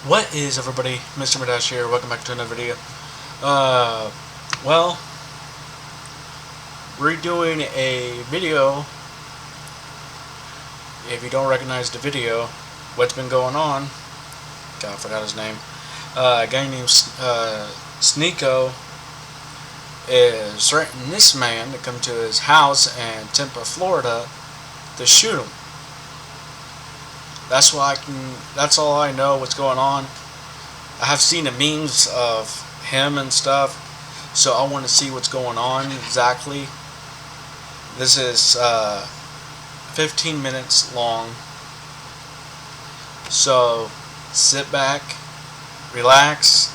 What is everybody? Mr. Madash here. Welcome back to another video. Well, we're doing a video. If you don't recognize the video, what's been going on? God, I forgot his name. A guy named Sneako is threatening this man to come to his house in Tampa, Florida, to shoot him. That's all I know what's going on. I have seen the memes of him and stuff, so I want to see what's going on exactly. This is 15 minutes long, so sit back, relax,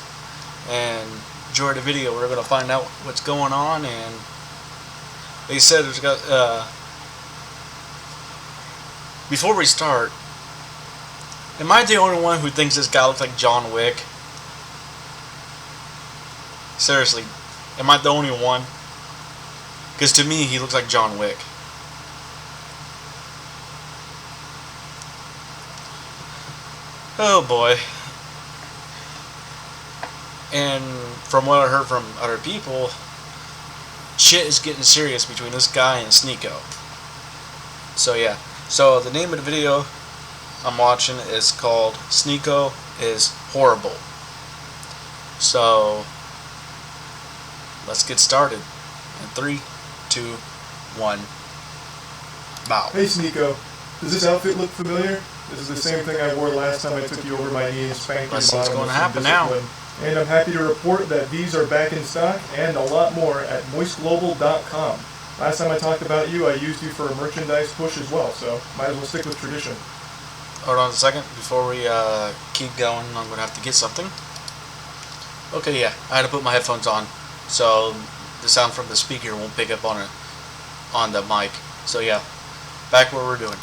and enjoy the video. We're going to find out what's going on, and they said there's before we start, am I the only one who thinks this guy looks like John Wick? Seriously, am I the only one? Because to me, he looks like John Wick. Oh boy. And from what I heard from other people, shit is getting serious between this guy and Sneako. So yeah. So the name of the video I'm watching is called Sneako is Horrible. So let's get started. In 3, 2, 1. Bow. Hey Sneako, does this outfit look familiar? This is the same thing I wore last time I took you over my knee and spanked your bottom going with to some happen now. discipline. And I'm happy to report that these are back in stock and a lot more at moistglobal.com. Last time I talked about you, I used you for a merchandise push as well, so might as well stick with tradition. Hold on a second. Before we keep going, I'm going to have to get something. Okay, yeah. I had to put my headphones on, so the sound from the speaker won't pick up on the mic. So yeah, back what we're doing.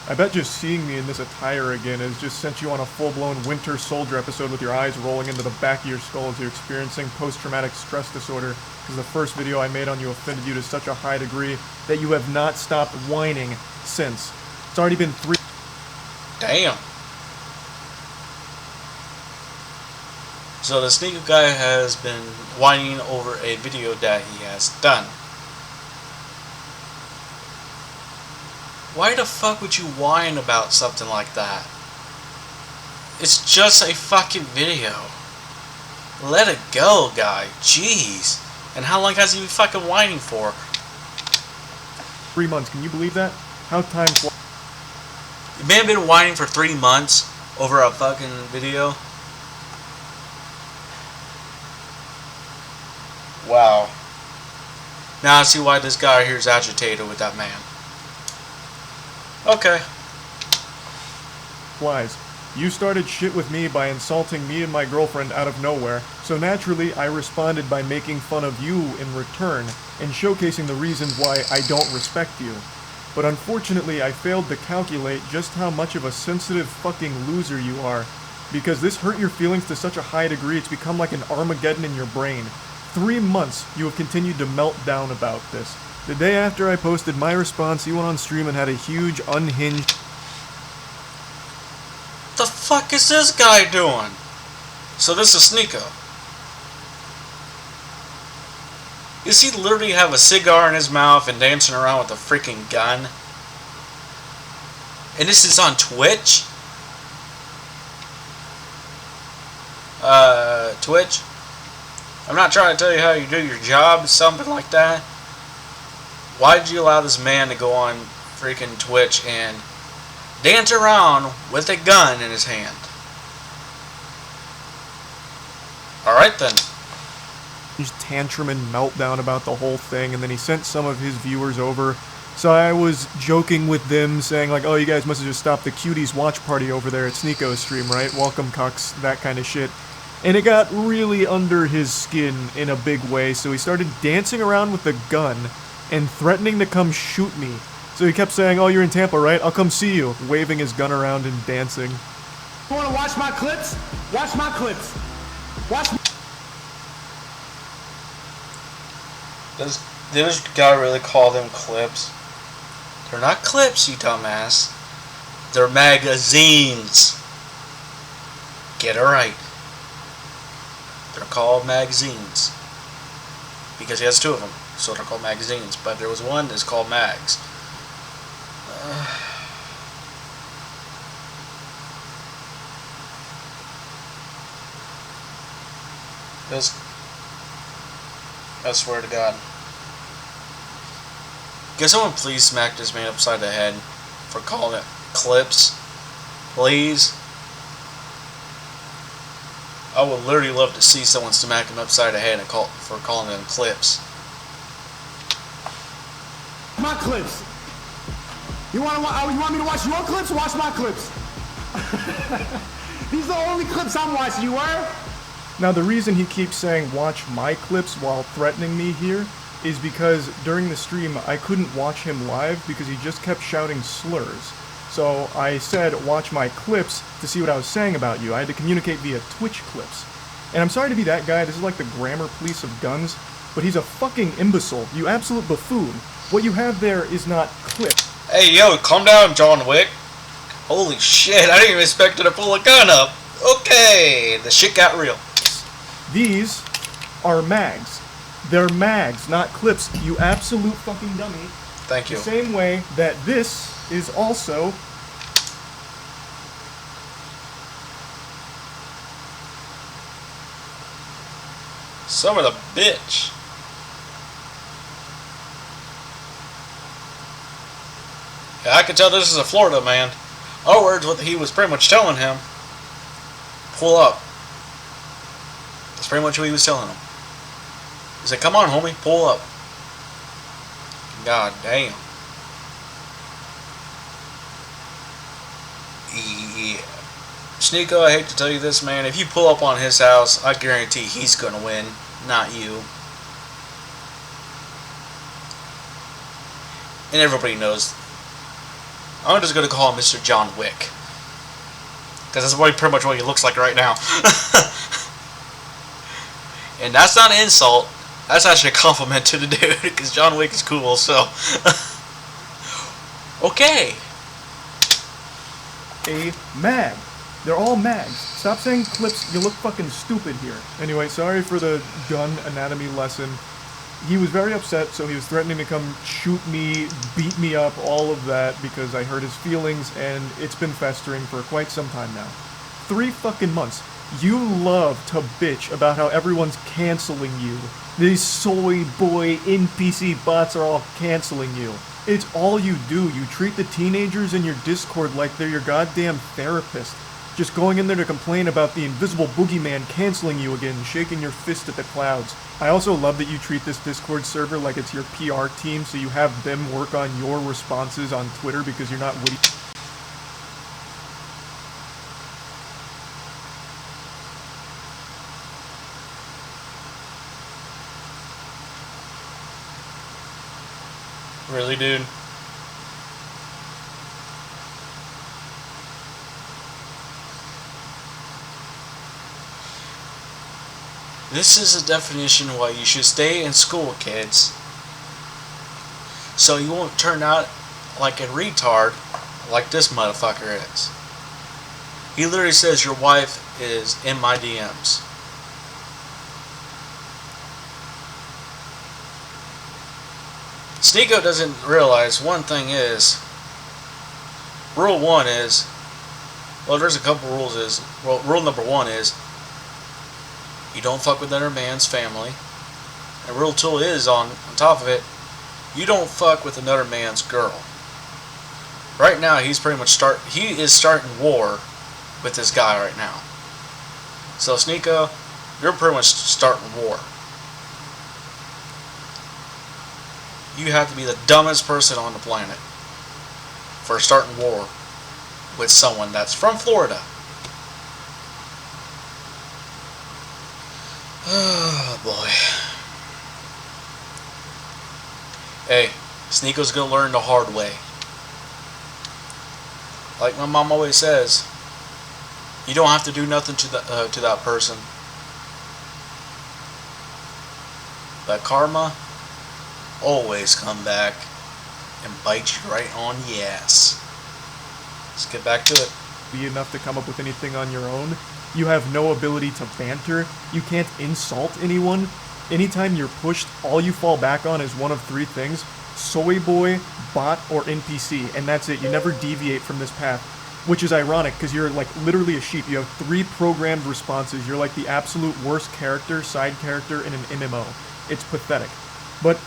I bet just seeing me in this attire again has just sent you on a full-blown Winter Soldier episode with your eyes rolling into the back of your skull as you're experiencing post-traumatic stress disorder, because the first video I made on you offended you to such a high degree that you have not stopped whining since. It's already been 3... Damn. So the Sneako guy has been whining over a video that he has done. Why the fuck would you whine about something like that? It's just a fucking video. Let it go, guy. Jeez. And how long has he been fucking whining for? 3 months, can you believe that? How time flies. You may have been whining for 3 months over a fucking video. Wow. Now I see why this guy here is agitated with that man. Okay. Flies. You started shit with me by insulting me and my girlfriend out of nowhere, so naturally I responded by making fun of you in return, and showcasing the reasons why I don't respect you. But unfortunately I failed to calculate just how much of a sensitive fucking loser you are, because this hurt your feelings to such a high degree it's become like an Armageddon in your brain. 3 months you have continued to melt down about this. The day after I posted my response, you went on stream and had a huge, unhinged... The fuck is this guy doing? So this is Sneako. Does he literally have a cigar in his mouth and dancing around with a freaking gun? And this is on Twitch? Twitch? I'm not trying to tell you how you do your job, something like that. Why did you allow this man to go on freaking Twitch and dance around with a gun in his hand? Alright then. Just tantrum and meltdown about the whole thing, and then he sent some of his viewers over. So I was joking with them, saying like, oh, you guys must have just stopped the cuties watch party over there at Sneako's stream, right? Welcome, cucks, that kind of shit. And it got really under his skin in a big way, so he started dancing around with the gun and threatening to come shoot me. So he kept saying, oh, you're in Tampa, right? I'll come see you, waving his gun around and dancing. You wanna watch my clips? Watch my clips. Watch. Does this guy really call them clips? They're not clips, you dumbass. They're magazines. Get it right. They're called magazines. Because he has two of them, so they're called magazines. But there was one that's called mags. I swear to God. Can someone please smack this man upside the head for calling it clips? Please? I would literally love to see someone smack him upside the head for calling them clips. My clips. You want me to watch your clips? Watch my clips. These are the only clips I'm watching. You were? Now, the reason he keeps saying watch my clips while threatening me here is because during the stream I couldn't watch him live because he just kept shouting slurs. So I said watch my clips to see what I was saying about you. I had to communicate via Twitch clips. And I'm sorry to be that guy, this is like the grammar police of guns, but he's a fucking imbecile, you absolute buffoon. What you have there is not clips. Hey yo, calm down, John Wick. Holy shit, I didn't even expect her to pull a gun up. Okay, the shit got real. These are mags. They're mags, not clips, you absolute fucking dummy. Thank you. The same way that this is also Some of the bitch. Yeah, I can tell this is a Florida man. In other words, what he was pretty much telling him, pull up. That's pretty much what he was telling him. He said, come on, homie, pull up. God damn. Yeah. Sneako, I hate to tell you this, man. If you pull up on his house, I guarantee he's gonna win, not you. And everybody knows. I'm just gonna call him Mr. John Wick, because that's pretty much what he looks like right now. And that's not an insult. That's actually a compliment to the dude, because John Wick is cool. So, okay. A mag. They're all mags. Stop saying clips, you look fucking stupid here. Anyway, sorry for the gun anatomy lesson. He was very upset, so he was threatening to come shoot me, beat me up, all of that, because I hurt his feelings, and it's been festering for quite some time now. 3 fucking months. You love to bitch about how everyone's canceling you. These soy boy NPC bots are all canceling you. It's all you do. You treat the teenagers in your Discord like they're your goddamn therapist. Just going in there to complain about the invisible boogeyman canceling you again, shaking your fist at the clouds. I also love that you treat this Discord server like it's your PR team, so you have them work on your responses on Twitter because you're not witty. Really, dude? This is a definition why you should stay in school, kids. So you won't turn out like a retard like this motherfucker is. He literally says your wife is in my DMs. Sneako doesn't realize one thing is, rule 1 is, well, there's a couple rules is, well, rule number 1 is, you don't fuck with another man's family. And rule 2 is, on top of it, you don't fuck with another man's girl. Right now, he's pretty much he is starting war with this guy right now. So, Sneako, you're pretty much starting war. You have to be the dumbest person on the planet for starting war with someone that's from Florida. Oh boy. Hey, Sneako's gonna learn the hard way. Like my mom always says, you don't have to do nothing to that person. But karma always come back and bite you right on the ass. Let's get back to it. Be enough to come up with anything on your own. You have no ability to banter. You can't insult anyone. Anytime you're pushed, all you fall back on is one of three things: soy boy, bot, or NPC, and that's it. You never deviate from this path, which is ironic because you're like literally a sheep. You have 3 programmed responses. You're like the absolute worst character, side character in an MMO. It's pathetic. But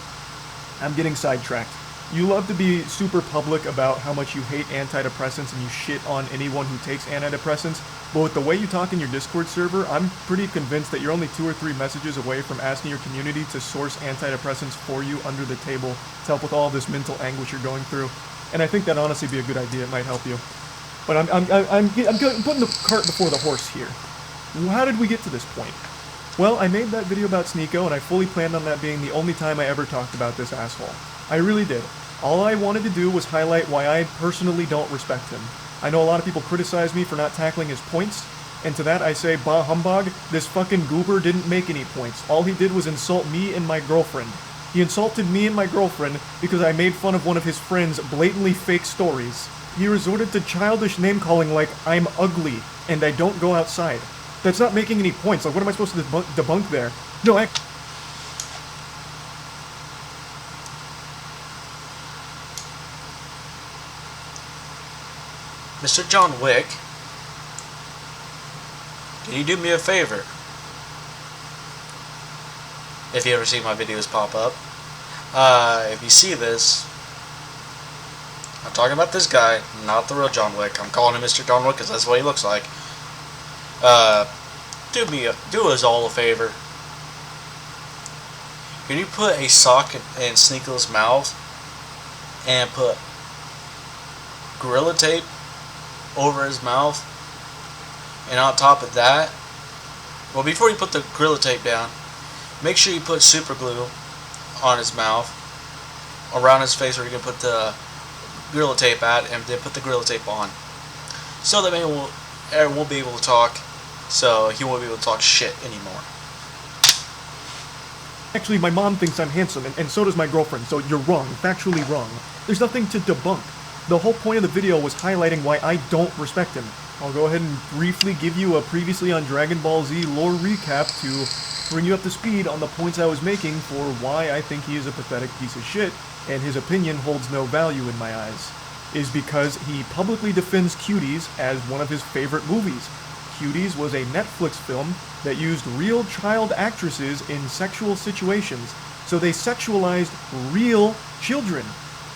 I'm getting sidetracked. You love to be super public about how much you hate antidepressants and you shit on anyone who takes antidepressants, but with the way you talk in your Discord server, I'm pretty convinced that you're only 2 or 3 messages away from asking your community to source antidepressants for you under the table to help with all this mental anguish you're going through. And I think that'd honestly be a good idea. It might help you. But I'm putting the cart before the horse here. How did we get to this point? Well, I made that video about Sneako, and I fully planned on that being the only time I ever talked about this asshole. I really did. All I wanted to do was highlight why I personally don't respect him. I know a lot of people criticize me for not tackling his points, and to that I say, bah humbug, this fucking goober didn't make any points. All he did was insult me and my girlfriend. He insulted me and my girlfriend because I made fun of one of his friend's blatantly fake stories. He resorted to childish name-calling like, I'm ugly, and I don't go outside. That's not making any points. Like, what am I supposed to debunk there? No, Mr. John Wick, can you do me a favor? If you ever see my videos pop up, if you see this, I'm talking about this guy, not the real John Wick. I'm calling him Mr. John Wick because that's what he looks like. Do us all a favor. Can you put a sock in Sneako's mouth and put Gorilla Tape over his mouth, and on top of that, well, before you put the Gorilla Tape down, make sure you put super glue on his mouth, around his face where you can put the Gorilla Tape at, and then put the Gorilla Tape on, so that man won't be able to talk, so he won't be able to talk shit anymore. Actually, my mom thinks I'm handsome, and so does my girlfriend, so you're wrong, factually wrong. There's nothing to debunk. The whole point of the video was highlighting why I don't respect him. I'll go ahead and briefly give you a previously on Dragon Ball Z lore recap to bring you up to speed on the points I was making for why I think he is a pathetic piece of shit, and his opinion holds no value in my eyes. Is because he publicly defends Cuties as one of his favorite movies. Cuties was a Netflix film that used real child actresses in sexual situations, so they sexualized real children.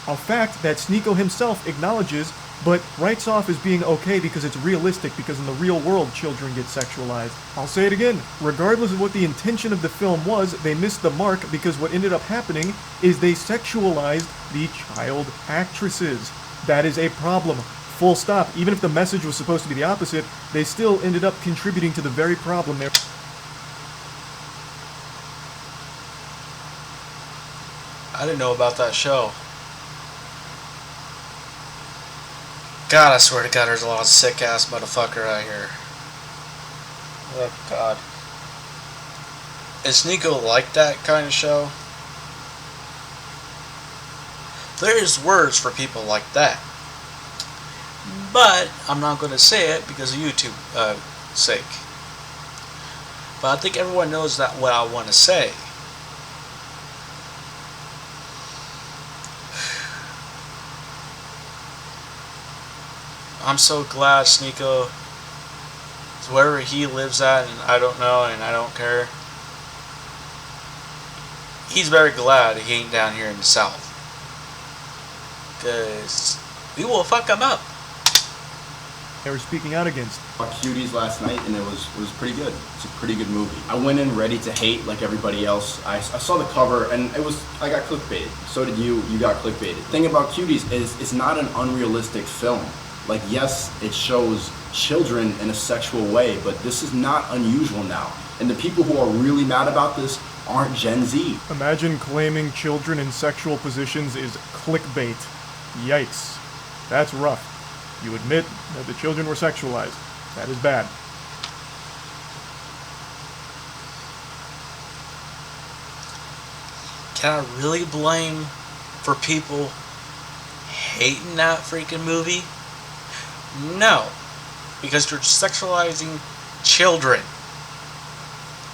A fact that Sneako himself acknowledges, but writes off as being okay because it's realistic, because in the real world children get sexualized. I'll say it again, regardless of what the intention of the film was, they missed the mark because what ended up happening is they sexualized the child actresses. That is a problem. Full stop. Even if the message was supposed to be the opposite, they still ended up contributing to the very problem there. I didn't know about that show. God, I swear to God, there's a lot of sick-ass motherfucker out here. Oh, God. Is Sneako like that kind of show? There is words for people like that. But I'm not going to say it because of YouTube's sake. But I think everyone knows that what I want to say. I'm so glad Sneako is wherever he lives at, and I don't know, and I don't care. He's very glad he ain't down here in the South, because we will fuck him up. They were speaking out against. I watched Cuties last night, and it was pretty good. It's a pretty good movie. I went in ready to hate like everybody else. I saw the cover, and I got clickbaited. So did you. You got clickbaited. The thing about Cuties is it's not an unrealistic film. Like, yes, it shows children in a sexual way, but this is not unusual now. And the people who are really mad about this aren't Gen Z. Imagine claiming children in sexual positions is clickbait. Yikes. That's rough. You admit that the children were sexualized. That is bad. Can I really blame for people hating that freaking movie? No, because you're sexualizing children,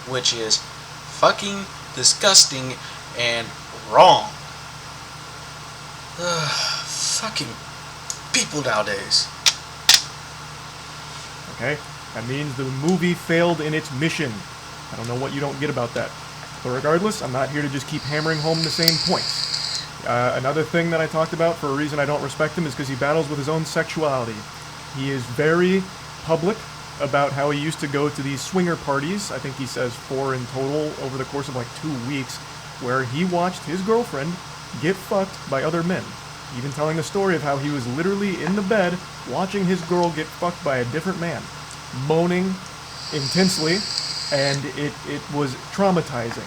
which is fucking disgusting and wrong. Fucking people nowadays. Okay? That means the movie failed in its mission. I don't know what you don't get about that. But regardless, I'm not here to just keep hammering home the same points. Another thing that I talked about for a reason I don't respect him is because he battles with his own sexuality. He is very public about how he used to go to these swinger parties, I think he says 4 in total over the course of like 2 weeks, where he watched his girlfriend get fucked by other men. Even telling the story of how he was literally in the bed watching his girl get fucked by a different man, moaning intensely, and it was traumatizing.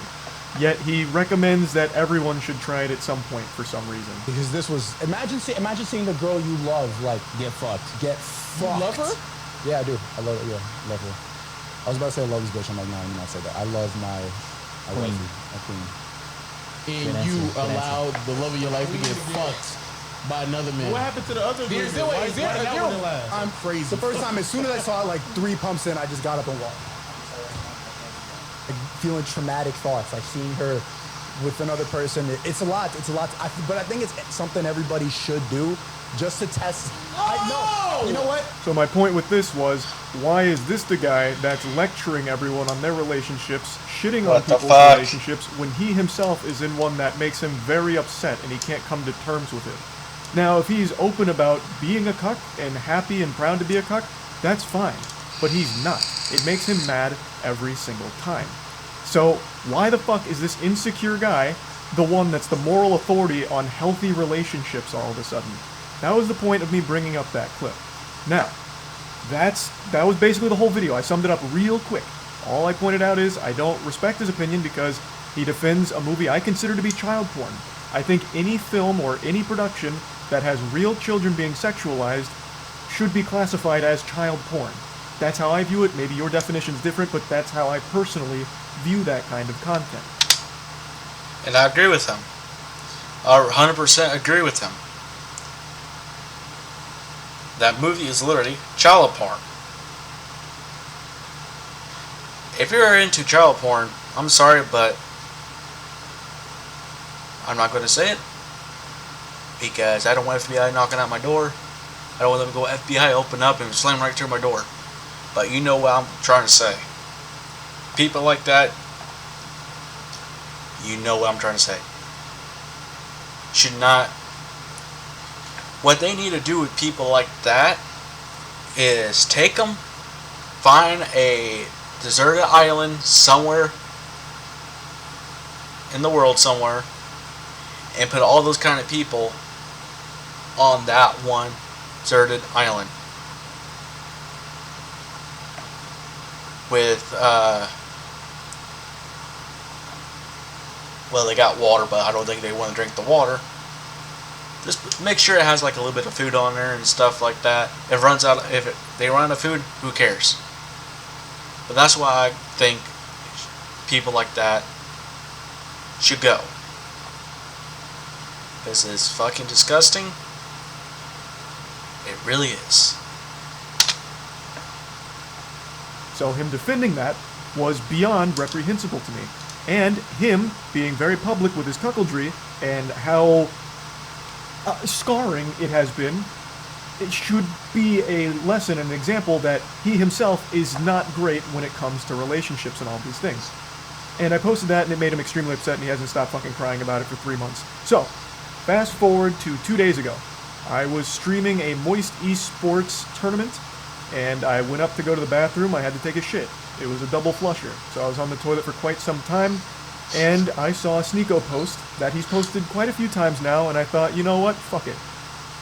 Yet he recommends that everyone should try it at some point for some reason. Because this was imagine seeing the girl you love like get fucked. Get fucked. You love her? Yeah, I do. I love her. I was about to say I love this bitch. I'm like, no, I'm not say that. I love my Queen. my queen. And Good you answer, good allowed the love of your life to get fucked by another man. What happened to the other dude? Why that one last? I'm crazy. The first time, as soon as I saw it, like 3 pumps in, I just got up and walked. Like, feeling traumatic thoughts, like seeing her with another person. It's a lot. It's a lot. But I think it's something everybody should do, just to test. You know what? So my point with this was, why is this the guy that's lecturing everyone on their relationships, shitting on people's relationships, when he himself is in one that makes him very upset and he can't come to terms with it? Now, if he's open about being a cuck and happy and proud to be a cuck, that's fine. But he's not. It makes him mad every single time. So why the fuck is this insecure guy the one that's the moral authority on healthy relationships all of a sudden? That was the point of me bringing up that clip. Now, that was basically the whole video. I summed it up real quick. All I pointed out is I don't respect his opinion because he defends a movie I consider to be child porn. I think any film or any production that has real children being sexualized should be classified as child porn. That's how I view it. Maybe your definition's different, but that's how I personally view that kind of content. And I agree with him. I 100% agree with him. That movie is literally child porn. If you're into child porn, I'm sorry, but I'm not going to say it because I don't want FBI knocking at my door. I don't want them to go FBI open up and slam right through my door. But you know what I'm trying to say. People like that, you know what I'm trying to say. Should not. What they need to do with people like that is take them, find a deserted island somewhere in the world somewhere, and put all those kind of people on that one deserted island. With, well, they got water, but I don't think they want to drink the water. Just make sure it has like a little bit of food on there and stuff like that. If they run out of food, who cares? But that's why I think people like that should go. This is fucking disgusting. It really is. So him defending that was beyond reprehensible to me. And him being very public with his cuckoldry and how scarring it has been, it should be a lesson, an example that he himself is not great when it comes to relationships and all these things. And I posted that and it made him extremely upset and he hasn't stopped fucking crying about it for 3 months. So, fast forward to 2 days ago. I was streaming a Moist Esports tournament and I went up to go to the bathroom. I had to take a shit. It was a double flusher. So I was on the toilet for quite some time and I saw a Sneako post that he's posted quite a few times now, and I thought, you know what, fuck it.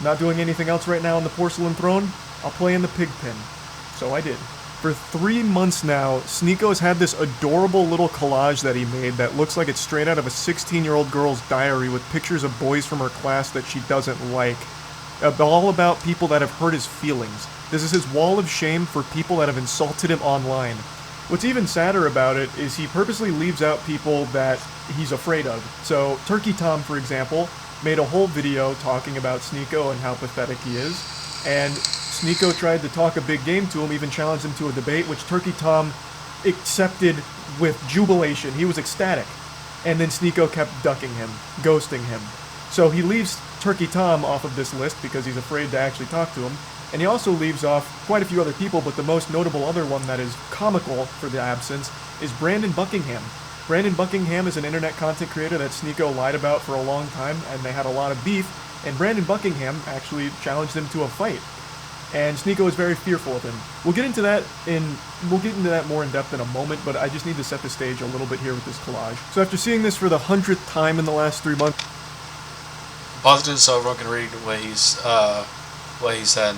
Not doing anything else right now on the porcelain throne, I'll play in the pig pen. So I did. For 3 months now, Sneako's had this adorable little collage that he made that looks like it's straight out of a 16-year-old girl's diary with pictures of boys from her class that she doesn't like. All about people that have hurt his feelings. This is his wall of shame for people that have insulted him online. What's even sadder about it is he purposely leaves out people that he's afraid of. So, Turkey Tom, for example, made a whole video talking about Sneako and how pathetic he is. And Sneako tried to talk a big game to him, even challenged him to a debate, which Turkey Tom accepted with jubilation. He was ecstatic. And then Sneako kept ducking him, ghosting him. So he leaves Turkey Tom off of this list because he's afraid to actually talk to him. And he also leaves off quite a few other people, but the most notable other one that is comical for the absence is Brandon Buckingham. Brandon Buckingham is an internet content creator that Sneako lied about for a long time, and they had a lot of beef, and Brandon Buckingham actually challenged him to a fight. And Sneako is very fearful of him. We'll get into that more in depth in a moment, but I just need to set the stage a little bit here with this collage. So after seeing this for the 100th time in the last 3 months, pause it so everyone can read what he said.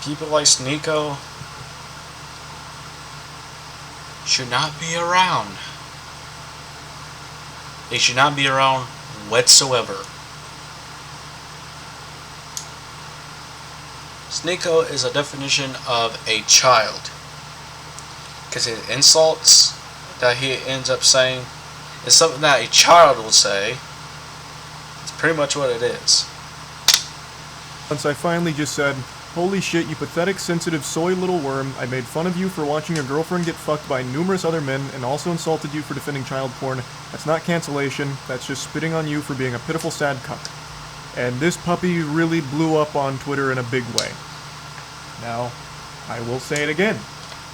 People like Sneako should not be around. They should not be around whatsoever. Sneako is a definition of a child, because his insults that he ends up saying is something that a child will say. It's pretty much what it is. once I finally just said, "Holy shit, you pathetic, sensitive, soy little worm. I made fun of you for watching your girlfriend get fucked by numerous other men and also insulted you for defending child porn. That's not cancellation. That's just spitting on you for being a pitiful, sad cuck." And this puppy really blew up on Twitter in a big way. Now, I will say it again.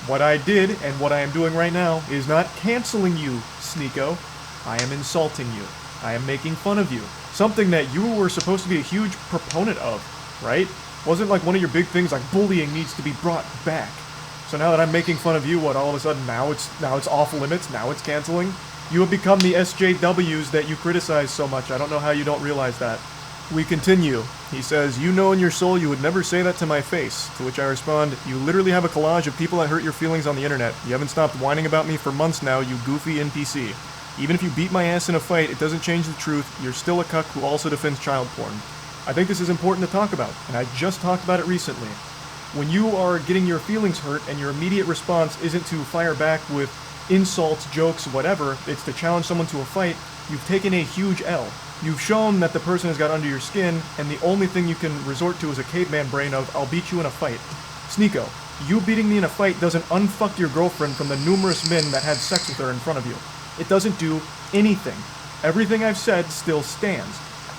What I did and what I am doing right now is not canceling you, Sneako. I am insulting you. I am making fun of you. Something that you were supposed to be a huge proponent of, right? Wasn't like one of your big things like bullying needs to be brought back. So now that I'm making fun of you, what, all of a sudden now it's off limits, now it's canceling? You have become the SJWs that you criticize so much. I don't know how you don't realize that. We continue. He says, "You know in your soul you would never say that to my face." To which I respond, "You literally have a collage of people that hurt your feelings on the internet. You haven't stopped whining about me for months now, you goofy NPC. Even if you beat my ass in a fight, it doesn't change the truth. You're still a cuck who also defends child porn." I think this is important to talk about, and I just talked about it recently. When you are getting your feelings hurt and your immediate response isn't to fire back with insults, jokes, whatever, it's to challenge someone to a fight, you've taken a huge L. You've shown that the person has got under your skin, and the only thing you can resort to is a caveman brain of, "I'll beat you in a fight." Sneako, you beating me in a fight doesn't unfuck your girlfriend from the numerous men that had sex with her in front of you. It doesn't do anything. Everything I've said still stands.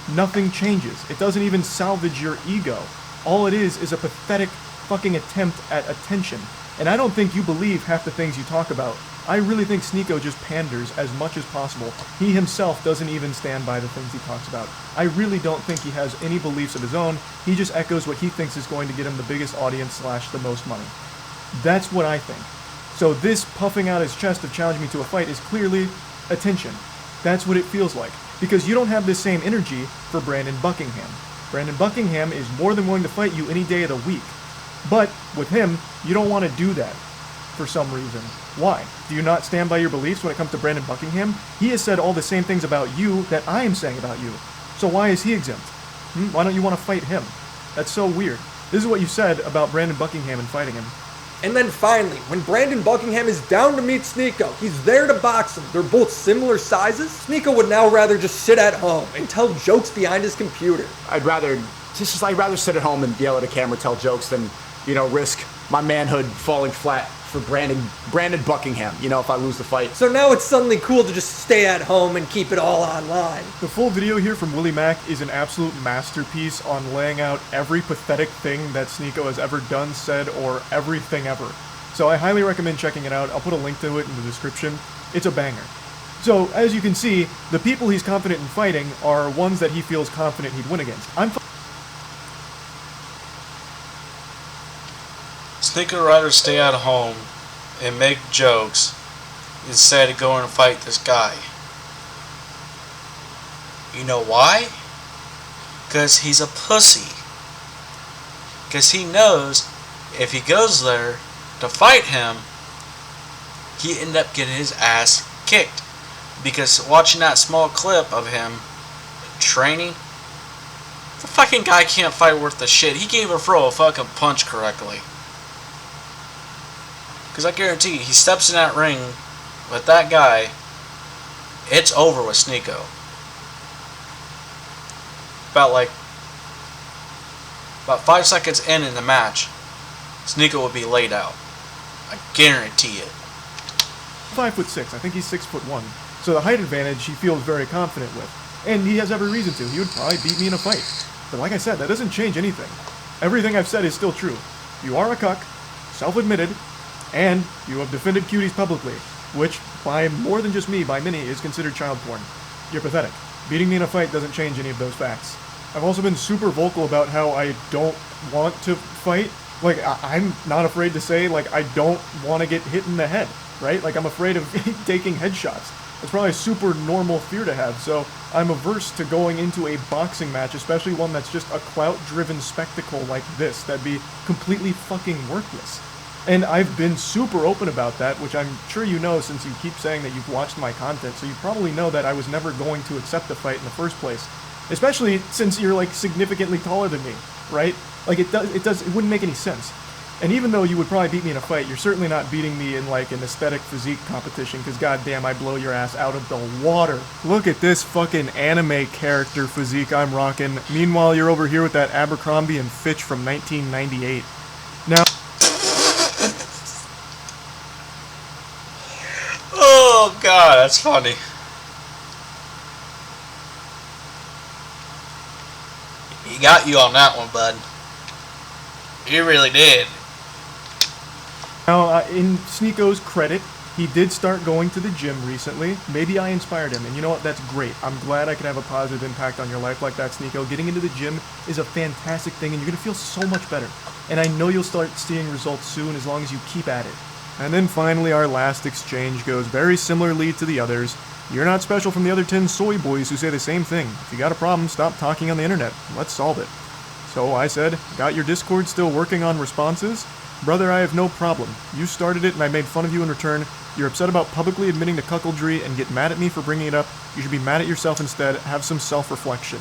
Nothing changes. It doesn't even salvage your ego. All it is a pathetic fucking attempt at attention. And I don't think you believe half the things you talk about. I really think Sneako just panders as much as possible. He himself doesn't even stand by the things he talks about. I really don't think he has any beliefs of his own. He just echoes what he thinks is going to get him the biggest audience / the most money. That's what I think. So this puffing out his chest of challenging me to a fight is clearly attention. That's what it feels like. Because you don't have this same energy for Brandon Buckingham. Brandon Buckingham is more than willing to fight you any day of the week. But with him, you don't want to do that for some reason. Why? Do you not stand by your beliefs when it comes to Brandon Buckingham? He has said all the same things about you that I am saying about you. So why is he exempt? Why don't you want to fight him? That's so weird. This is what you said about Brandon Buckingham and fighting him. And then finally, when Brandon Buckingham is down to meet Sneako, he's there to box him. They're both similar sizes. Sneako would now rather just sit at home and tell jokes behind his computer. I'd rather sit at home and yell at a camera, tell jokes than, risk my manhood falling flat for Brandon Buckingham, if I lose the fight. So now it's suddenly cool to just stay at home and keep it all online. The full video here from Willie Mack is an absolute masterpiece on laying out every pathetic thing that Sneako has ever done, said, or everything ever. So I highly recommend checking it out. I'll put a link to it in the description. It's a banger. So, as you can see, the people he's confident in fighting are ones that he feels confident he'd win against. Sneako would rather stay at home and make jokes instead of going and fight this guy. You know why? Because he's a pussy. Because he knows if he goes there to fight him, he end up getting his ass kicked. Because watching that small clip of him training, the fucking guy can't fight worth a shit. He can't even throw a fucking punch correctly. Because I guarantee you, he steps in that ring with that guy, it's over with Sneako. About 5 seconds in the match, Sneako would be laid out. I guarantee it. 5'6". I think he's 6'1". So the height advantage he feels very confident with. And he has every reason to. He would probably beat me in a fight. But like I said, that doesn't change anything. Everything I've said is still true. You are a cuck, self-admitted, and you have defended cuties publicly, which, by more than just me, by many, is considered child porn. You're pathetic. Beating me in a fight doesn't change any of those facts. I've also been super vocal about how I don't want to fight. Like, I'm not afraid to say, like, I don't want to get hit in the head, right? Like, I'm afraid of taking headshots. It's probably a super normal fear to have, so I'm averse to going into a boxing match, especially one that's just a clout-driven spectacle like this, that'd be completely fucking worthless. And I've been super open about that, which I'm sure you know since you keep saying that you've watched my content, so you probably know that I was never going to accept a fight in the first place. Especially since you're, like, significantly taller than me, right? Like, it wouldn't make any sense. And even though you would probably beat me in a fight, you're certainly not beating me in, like, an aesthetic physique competition, because goddamn, I blow your ass out of the water. Look at this fucking anime character physique I'm rocking. Meanwhile, you're over here with that Abercrombie and Fitch from 1998. Now... Oh god, that's funny. He got you on that one, bud. He really did. Now, in Sneako's credit, he did start going to the gym recently. Maybe I inspired him, and you know what? That's great. I'm glad I could have a positive impact on your life like that, Sneako. Getting into the gym is a fantastic thing, and you're going to feel so much better. And I know you'll start seeing results soon as long as you keep at it. And then finally, our last exchange goes very similarly to the others. You're not special from the other 10 soy boys who say the same thing. If you got a problem, stop talking on the internet. Let's solve it. So I said, got your Discord still working on responses? Brother, I have no problem. You started it and I made fun of you in return. You're upset about publicly admitting to cuckoldry and get mad at me for bringing it up. You should be mad at yourself instead. Have some self-reflection.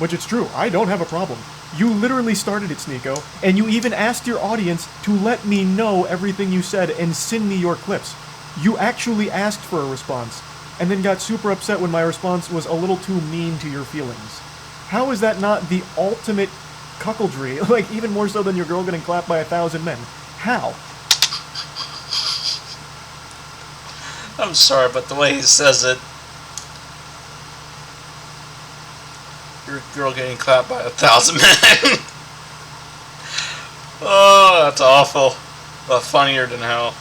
Which it's true. I don't have a problem. You literally started it, Sneako, and you even asked your audience to let me know everything you said and send me your clips. You actually asked for a response, and then got super upset when my response was a little too mean to your feelings. How is that not the ultimate cuckoldry? Like, even more so than your girl getting clapped by 1,000 men. How? I'm sorry, but the way he says it, your girl getting clapped by 1,000 men. Oh, that's awful. But funnier than hell.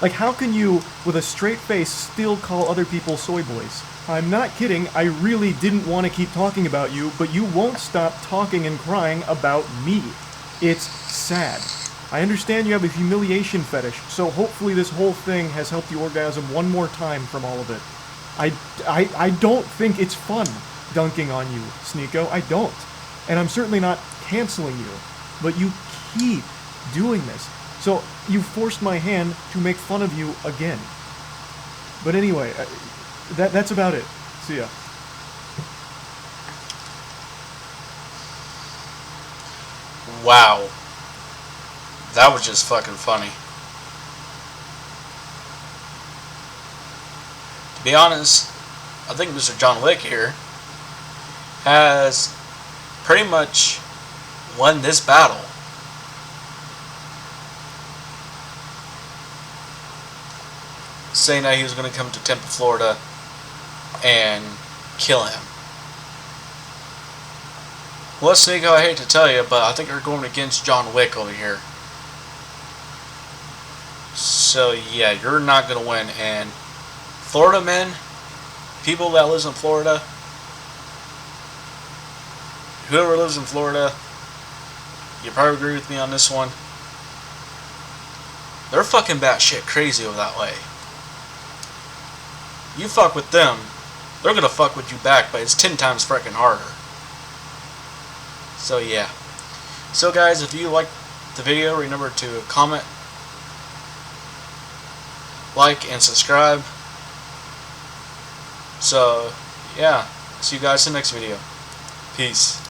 Like, how can you, with a straight face, still call other people soy boys? I'm not kidding, I really didn't want to keep talking about you, but you won't stop talking and crying about me. It's sad. I understand you have a humiliation fetish, so hopefully this whole thing has helped you orgasm one more time from all of it. I don't think it's fun dunking on you, Sneako. I don't. And I'm certainly not canceling you. But you keep doing this. So you forced my hand to make fun of you again. But anyway, that's about it. See ya. Wow. That was just fucking funny. To be honest, I think Mr. John Wick here has pretty much won this battle. Saying that he was going to come to Tampa, Florida and kill him. Well, Sneako, I hate to tell you, but I think you're going against John Wick over here. So, yeah, you're not going to win. And Florida men, people that lives in Florida, whoever lives in Florida, you probably agree with me on this one. They're fucking batshit crazy over that way. You fuck with them, they're gonna fuck with you back, but it's 10 times freaking harder. So yeah. So guys, if you liked the video, remember to comment, like, and subscribe. So, yeah. See you guys in the next video. Peace.